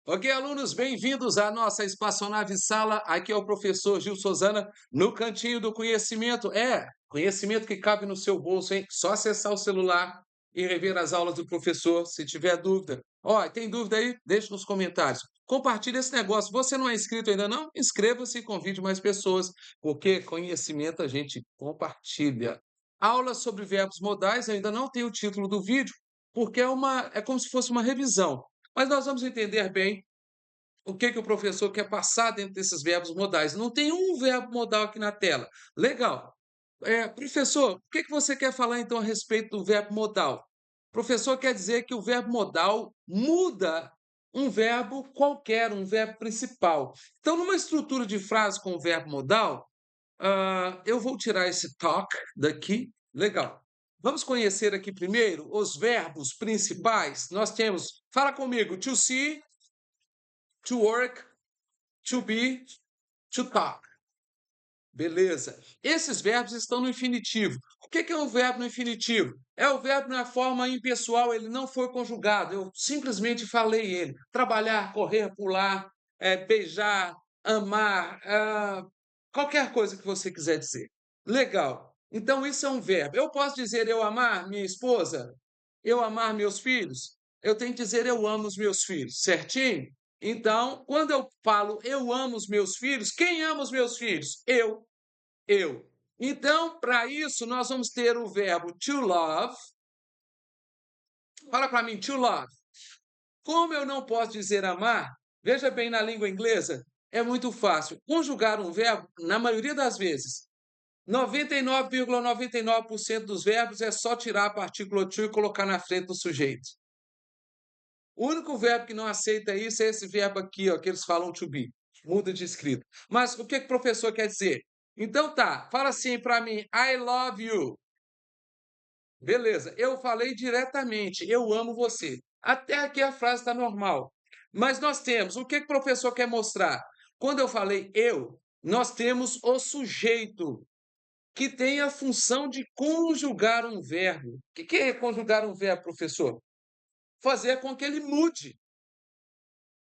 Ok, alunos, bem-vindos à nossa espaçonave sala. Aqui é o professor Gil Sozana, no cantinho do conhecimento. Conhecimento que cabe no seu bolso, hein? Só acessar o celular e rever as aulas do professor, se tiver dúvida. Ó, tem dúvida aí? Deixe nos comentários. Compartilhe esse negócio. Você não é inscrito ainda não? Inscreva-se e convide mais pessoas, porque conhecimento a gente compartilha. Aula sobre verbos modais, eu ainda não tenho o título do vídeo, porque é como se fosse uma revisão. Mas nós vamos entender bem o que que o professor quer passar dentro desses verbos modais. Não tem um verbo modal aqui na tela. Legal. Professor, o que que você quer falar então a respeito do verbo modal? O professor quer dizer que o verbo modal muda um verbo qualquer, um verbo principal. Então, numa estrutura de frase com o verbo modal, eu vou tirar esse talk daqui. Legal. Vamos conhecer aqui primeiro os verbos principais. Nós temos, fala comigo, to see, to work, to be, to talk. Beleza. Esses verbos estão no infinitivo. O que é um verbo no infinitivo? É o verbo na forma impessoal, ele não foi conjugado. Eu simplesmente falei ele. Trabalhar, correr, pular, beijar, amar, qualquer coisa que você quiser dizer. Legal. Então, isso é um verbo. Eu posso dizer eu amar minha esposa? Eu amar meus filhos? Eu tenho que dizer eu amo os meus filhos, certinho? Então, quando eu falo eu amo os meus filhos, quem ama os meus filhos? Eu. Então, para isso, nós vamos ter o verbo to love. Fala para mim, to love. Como eu não posso dizer amar, veja bem na língua inglesa, é muito fácil. Conjugar um verbo, na maioria das vezes, 99,99% dos verbos é só tirar a partícula to e colocar na frente do sujeito. O único verbo que não aceita isso é esse verbo aqui, ó, que eles falam to be. Muda de escrito. Mas o que que o professor quer dizer? Então tá, fala assim para mim, I love you. Beleza, eu falei diretamente, eu amo você. Até aqui a frase está normal. Mas nós temos, o que que o professor quer mostrar? Quando eu falei eu, nós temos o sujeito, que tem a função de conjugar um verbo. O que é conjugar um verbo, professor? Fazer com que ele mude.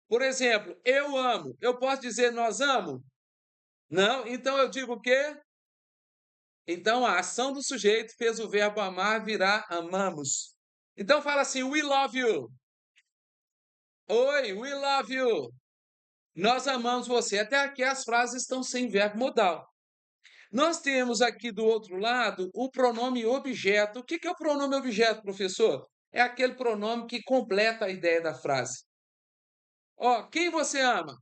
Por exemplo, eu amo. Eu posso dizer nós amo? Não? Então eu digo o quê? Então a ação do sujeito fez o verbo amar virar amamos. Então fala assim: we love you. Oi, we love you. Nós amamos você. Até aqui as frases estão sem verbo modal. Nós temos aqui do outro lado o pronome objeto. O que é o pronome objeto, professor? É aquele pronome que completa a ideia da frase. Ó, quem você ama?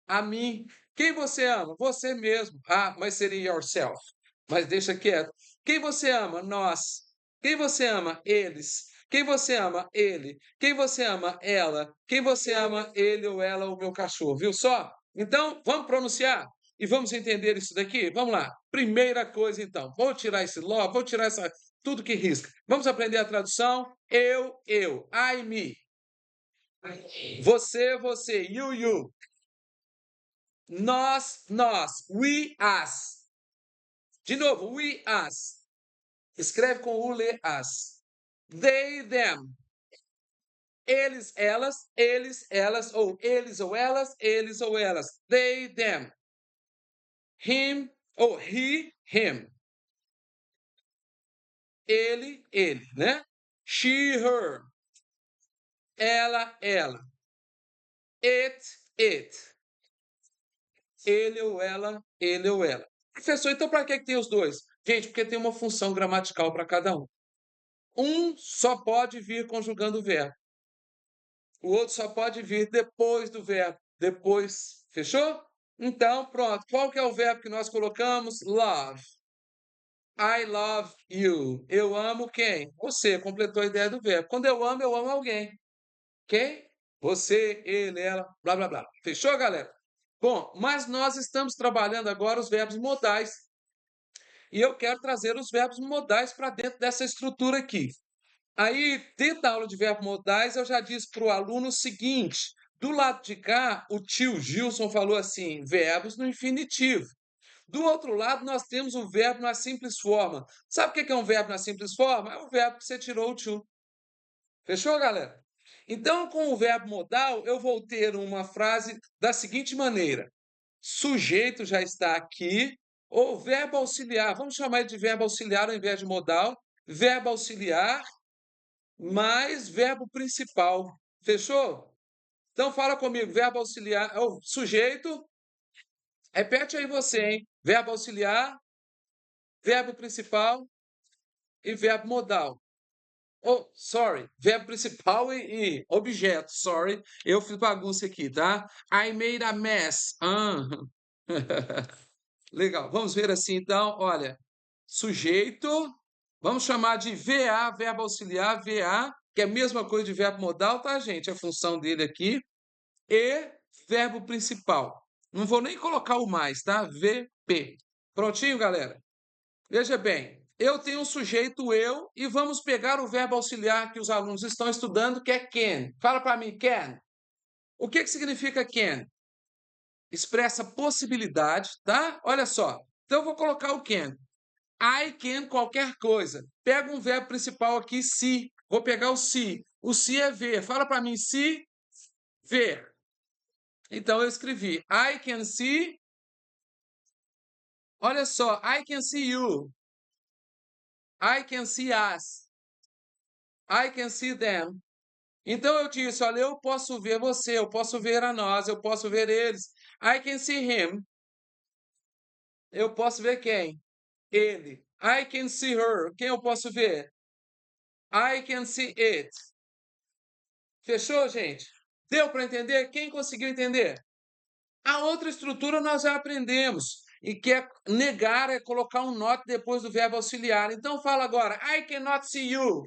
A mim. Quem você ama? Você mesmo. Ah, mas seria yourself. Mas deixa quieto. Quem você ama? Nós. Quem você ama? Eles. Quem você ama? Ele. Quem você ama? Ela. Quem você ama? Ele ou ela, o meu cachorro. Viu só? Então, vamos pronunciar e vamos entender isso daqui? Vamos lá. Primeira coisa, então. Vou tirar esse love, vou tirar essa tudo que risca. Vamos aprender a tradução? Eu. I, me. Você. You. Nós. We, us. De novo, we, us. Escreve com U, lê as. They, them. Eles, elas, ou eles ou elas, eles ou elas. They, them. Him, ou he, him. Ele, né? She, her. Ela. It. Ele ou ela. Professor, então para que tem os dois? Gente, porque tem uma função gramatical para cada um. Um só pode vir conjugando o verbo. O outro só pode vir depois do verbo. Depois. Fechou? Então, pronto. Qual que é o verbo que nós colocamos? Love. I love you. Eu amo quem? Você. Completou a ideia do verbo. Quando eu amo alguém. Quem? Você, ele, ela, blá, blá, blá. Fechou, galera? Bom, mas nós estamos trabalhando agora os verbos modais. E eu quero trazer os verbos modais para dentro dessa estrutura aqui. Aí, dentro da aula de verbos modais, eu já disse para o aluno o seguinte: do lado de cá, o tio Gilson falou assim, verbos no infinitivo. Do outro lado, nós temos o verbo na simples forma. Sabe o que é um verbo na simples forma? É o verbo que você tirou o tio. Fechou, galera? Então, com o verbo modal, eu vou ter uma frase da seguinte maneira: sujeito já está aqui, ou verbo auxiliar, vamos chamar de verbo auxiliar ao invés de modal, verbo auxiliar mais verbo principal. Fechou? Então fala comigo, verbo auxiliar, ou sujeito, repete aí você, hein? Verbo auxiliar, verbo principal e verbo modal. Oh, sorry, verbo principal e objeto, sorry. Eu fiz bagunça aqui, tá? I made a mess. Legal, vamos ver assim então, olha, sujeito, vamos chamar de VA, verbo auxiliar, VA, que é a mesma coisa de verbo modal, tá, gente? A função dele aqui. E verbo principal. Não vou nem colocar o mais, tá? VP. Prontinho, galera? Veja bem, eu tenho um sujeito eu e vamos pegar o verbo auxiliar que os alunos estão estudando, que é can. Fala para mim, can. O que significa can? Expressa possibilidade, tá? Olha só. Então eu vou colocar o can. I can qualquer coisa. Pega um verbo principal aqui, se. Vou pegar o se. O se é ver. Fala para mim, se ver. Então eu escrevi I can see. Olha só, I can see you. I can see us. I can see them. Então eu disse, olha, eu posso ver você, eu posso ver a nós, eu posso ver eles. I can see him. Eu posso ver quem? Ele. I can see her. Quem eu posso ver? I can see it. Fechou, gente? Deu para entender? Quem conseguiu entender? A outra estrutura nós já aprendemos. E que é negar, é colocar um not depois do verbo auxiliar. Então fala agora, I cannot see you.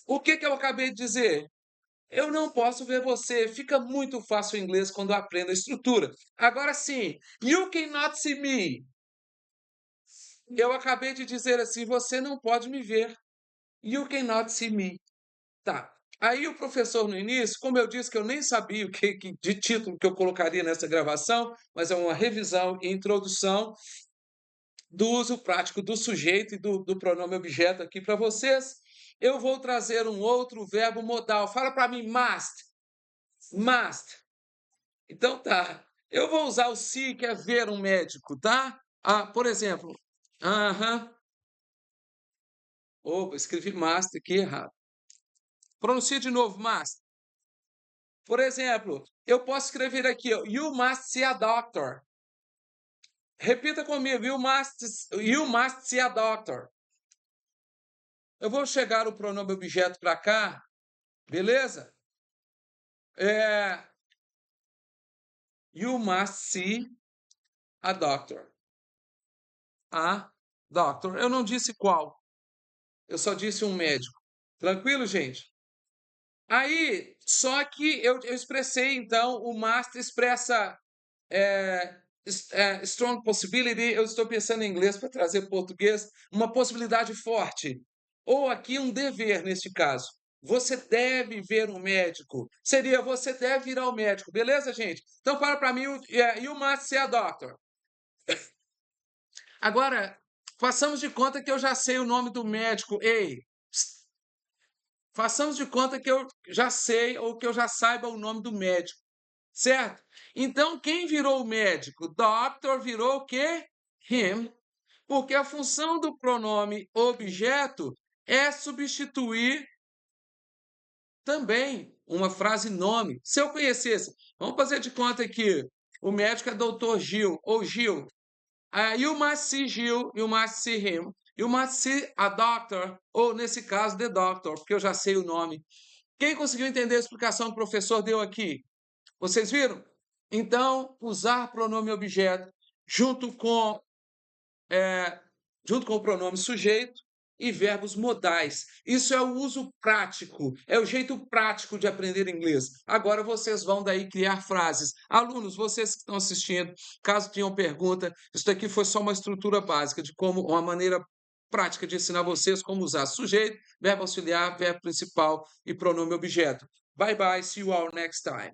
O que eu acabei de dizer? Eu não posso ver você. Fica muito fácil o inglês quando aprende a estrutura. Agora sim, you cannot see me. Eu acabei de dizer assim, você não pode me ver. You cannot see me. Tá. Aí o professor no início, como eu disse que eu nem sabia o que de título que eu colocaria nessa gravação, mas é uma revisão e introdução do uso prático do sujeito e do pronome objeto aqui para vocês. Eu vou trazer um outro verbo modal. Fala para mim, must. Must. Então tá. Eu vou usar o se, que é ver um médico, tá? Por exemplo. Opa, escrevi must aqui errado. Pronuncia de novo, must. Por exemplo, eu posso escrever aqui, you must see a doctor. Repita comigo, you must see a doctor. Eu vou chegar o pronome objeto para cá, beleza? You must see a doctor. A doctor. Eu não disse qual. Eu só disse um médico. Tranquilo, gente? Aí, só que eu expressei, então, o must expressa strong possibility, eu estou pensando em inglês para trazer português, uma possibilidade forte. Ou aqui um dever, neste caso. Você deve ver um médico. Seria você deve ir ao médico. Beleza, gente? Então, fala para mim, you must see a doctor. Agora, façamos de conta que eu já sei o nome do médico. Ei, façamos de conta que eu já sei ou que eu já saiba o nome do médico. Certo? Então, quem virou o médico? Doctor virou o quê? Him. Porque a função do pronome objeto é substituir também uma frase nome. Se eu conhecesse, vamos fazer de conta que o médico é doutor Gil, ou Gil. You must see Gil, you must see him. You must see a doctor, ou nesse caso, the doctor, porque eu já sei o nome. Quem conseguiu entender a explicação que o professor deu aqui? Vocês viram? Então, usar pronome objeto junto com o pronome sujeito e verbos modais. Isso é o uso prático, é o jeito prático de aprender inglês. Agora vocês vão daí criar frases. Alunos, vocês que estão assistindo, caso tenham pergunta, isso daqui foi só uma estrutura básica de como uma maneira prática de ensinar vocês como usar sujeito, verbo auxiliar, verbo principal e pronome objeto. Bye bye, see you all next time.